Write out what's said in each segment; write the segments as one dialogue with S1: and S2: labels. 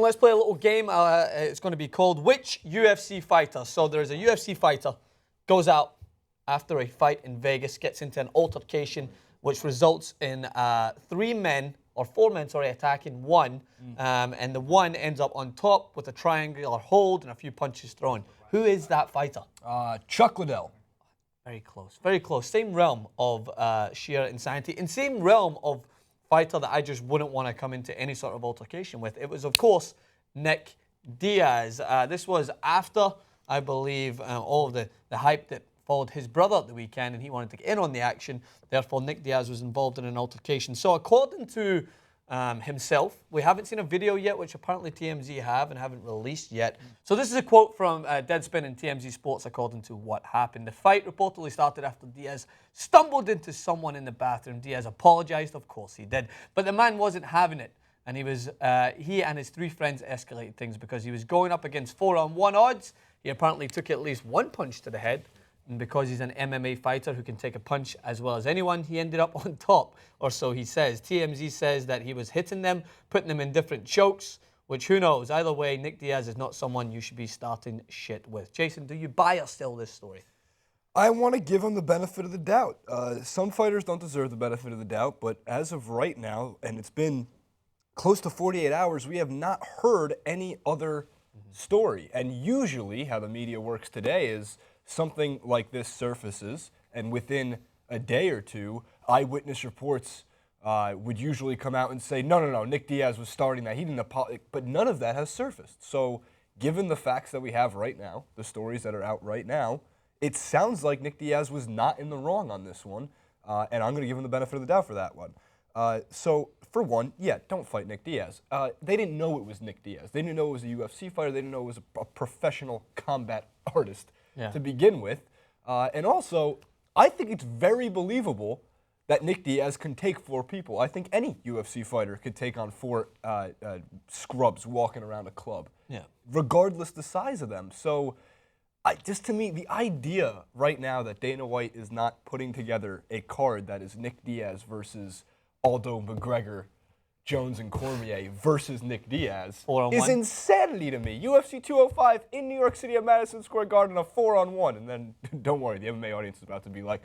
S1: let's play a little game. It's going to be called Which UFC Fighter? So there's a UFC fighter, goes out after a fight in Vegas, gets into an altercation, which results in 4 men attacking one, and the one ends up on top with a triangular hold and a few punches thrown. Who is that fighter?
S2: Chuck Liddell.
S1: Very close, very close. Same realm of sheer insanity, and same realm of fighter that I just wouldn't want to come into any sort of altercation with. It was, of course, Nick Diaz. This was after, I believe, all of the hype that followed his brother at the weekend, and he wanted to get in on the action. Therefore, Nick Diaz was involved in an altercation. So according to himself, we haven't seen a video yet, which apparently TMZ have and haven't released yet. So this is a quote from Deadspin and TMZ Sports according to what happened. The fight reportedly started after Diaz stumbled into someone in the bathroom. Diaz apologized, of course he did, but the man wasn't having it. And he and his 3 friends escalated things because he was going up against 4-on-1 odds. He apparently took at least 1 punch to the head. And because he's an MMA fighter who can take a punch as well as anyone, he ended up on top, or so he says. TMZ says that he was hitting them, putting them in different chokes, which who knows? Either way, Nick Diaz is not someone you should be starting shit with. Jason, do you buy or sell this story?
S2: I want to give him the benefit of the doubt. Some fighters don't deserve the benefit of the doubt, but as of right now, and it's been close to 48 hours, we have not heard any other story. And usually how the media works today is something like this surfaces, and within a day or two, eyewitness reports would usually come out and say, no, Nick Diaz was starting that. He didn't apologize. But none of that has surfaced. So given the facts that we have right now, the stories that are out right now, it sounds like Nick Diaz was not in the wrong on this one, and I'm going to give him the benefit of the doubt for that one. So for one, yeah, don't fight Nick Diaz. They didn't know it was Nick Diaz. They didn't know it was a UFC fighter. They didn't know it was a professional combat artist. Yeah. To begin with. And also, I think it's very believable that Nick Diaz can take 4 people. I think any UFC fighter could take on 4 scrubs walking around a club, regardless the size of them. So just to me, the idea right now that Dana White is not putting together a card that is Nick Diaz versus Aldo, McGregor, Jones and Cormier versus Nick Diaz is insanity to me. UFC 205 in New York City at Madison Square Garden, a 4-on-1. And then, don't worry, the MMA audience is about to be like,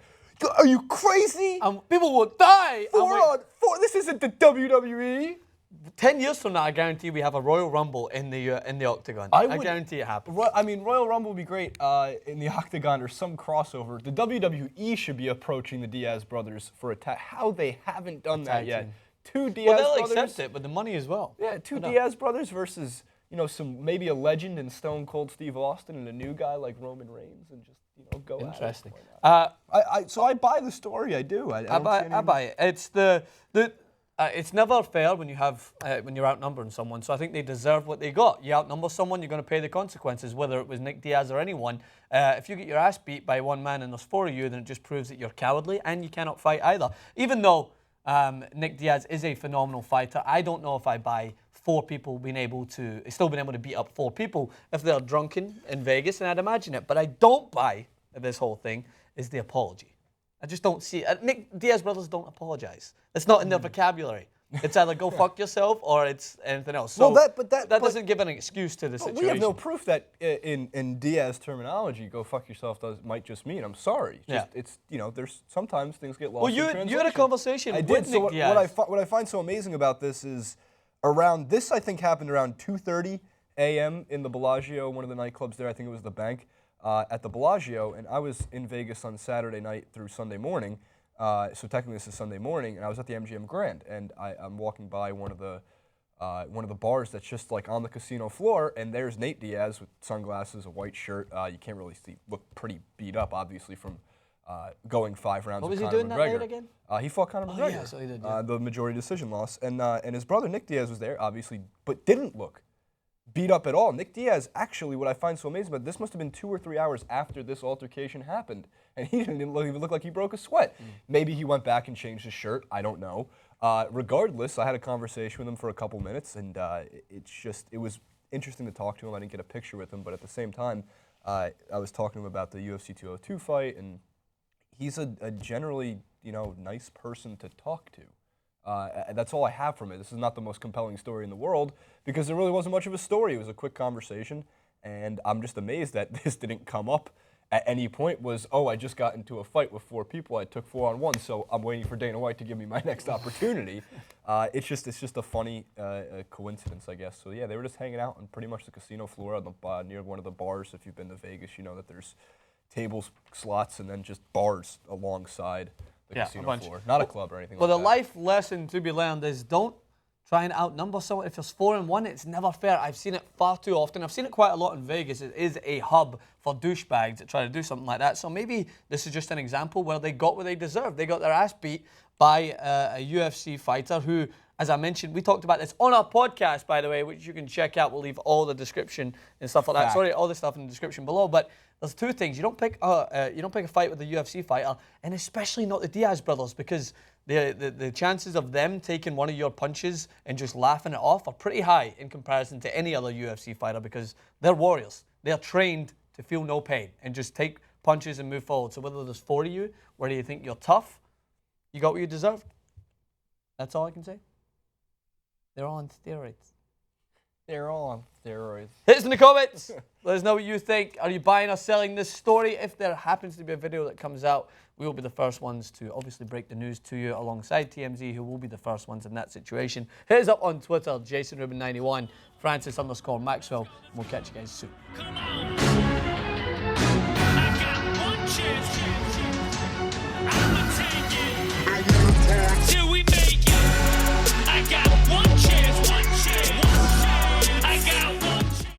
S2: are you crazy?
S1: People will die.
S2: 4-on-4, this isn't the WWE.
S1: 10 years from now, I guarantee we have a Royal Rumble in the octagon. I guarantee it happens.
S2: I mean, Royal Rumble would be great in the octagon or some crossover. The WWE should be approaching the Diaz brothers for a tag. How they haven't done that yet. 2 Diaz brothers.
S1: Well, they'll accept it, but the money as well.
S2: Yeah, 2 Diaz brothers versus, maybe a legend in Stone Cold Steve Austin and a new guy like Roman Reigns, and just, go at it.
S1: Interesting.
S2: So I buy the story. I do. I
S1: buy it. It's it's never fair when you're outnumbering someone. So I think they deserve what they got. You outnumber someone, you're going to pay the consequences, whether it was Nick Diaz or anyone. If you get your ass beat by 1 man and there's 4 of you, then it just proves that you're cowardly and you cannot fight either. Even though Nick Diaz is a phenomenal fighter, I don't know if I buy 4 people being able to beat up 4 people if they're drunken in Vegas, and I'd imagine it. But I don't buy this whole thing is the apology. I just don't see it. Nick Diaz brothers don't apologize. It's not in their vocabulary. It's either go fuck yourself or it's anything else. So that doesn't give an excuse to the situation.
S2: We have no proof that in Diaz terminology, go fuck yourself might just mean I'm sorry. It's there's sometimes things get lost in translation.
S1: You had a conversation with Nick
S2: Diaz. What I find so amazing about this is I think happened around 2:30 a.m. in the Bellagio, one of the nightclubs there. I think it was the Bank at the Bellagio, and I was in Vegas on Saturday night through Sunday morning. So technically this is Sunday morning, and I was at the MGM Grand, and I'm walking by one of the bars that's just like on the casino floor, and there's Nate Diaz with sunglasses, a white shirt. You can't really see, look pretty beat up, obviously, from going 5 rounds with Conor McGregor. What was he doing that night again? He fought Conor McGregor.
S1: Yeah, so he did, yeah.
S2: The majority decision loss, and his brother Nick Diaz was there, obviously, but didn't look beat up at all. Nick Diaz, actually, what I find so amazing about this must have been 2 or 3 hours after this altercation happened, and he didn't even look like he broke a sweat. Maybe he went back and changed his shirt. I don't know. Regardless, I had a conversation with him for a couple minutes, and it was interesting to talk to him. I didn't get a picture with him, but at the same time, I was talking to him about the UFC 202 fight, and he's a generally nice person to talk to. That's all I have from it. This is not the most compelling story in the world because there really wasn't much of a story. It was a quick conversation, and I'm just amazed that this didn't come up at any point. Was, oh, I just got into a fight with 4 people. I took 4-on-1, so I'm waiting for Dana White to give me my next opportunity. It's just a funny coincidence, I guess. So yeah, they were just hanging out on pretty much the casino floor on the, near one of the bars. If you've been to Vegas, you know that there's tables, slots, and then just bars alongside the casino floor. Not a club or anything like that.
S1: Well, the life lesson to be learned is don't try and outnumber someone. If there's 4-on-1, it's never fair. I've seen it far too often. I've seen it quite a lot in Vegas. It is a hub for douchebags that try to do something like that. So maybe this is just an example where they got what they deserved. They got their ass beat by a UFC fighter who, as I mentioned, we talked about this on our podcast, by the way, which you can check out. We'll leave all the description and stuff like that. Sorry, all the stuff in the description below. But there's 2 things. You don't pick a fight with a UFC fighter, and especially not the Diaz brothers, because the chances of them taking one of your punches and just laughing it off are pretty high in comparison to any other UFC fighter, because they're warriors. They're trained to feel no pain and just take punches and move forward. So whether there's 4 of you, whether you think you're tough, you got what you deserved. That's all I can say. They're all on steroids.
S2: They're all on steroids.
S1: Hit us in the comments. Let us know what you think. Are you buying or selling this story? If there happens to be a video that comes out, we will be the first ones to obviously break the news to you alongside TMZ, who will be the first ones in that situation. Hit us up on Twitter, JasonRubin91, Francis_Maxwell, and we'll catch you guys soon.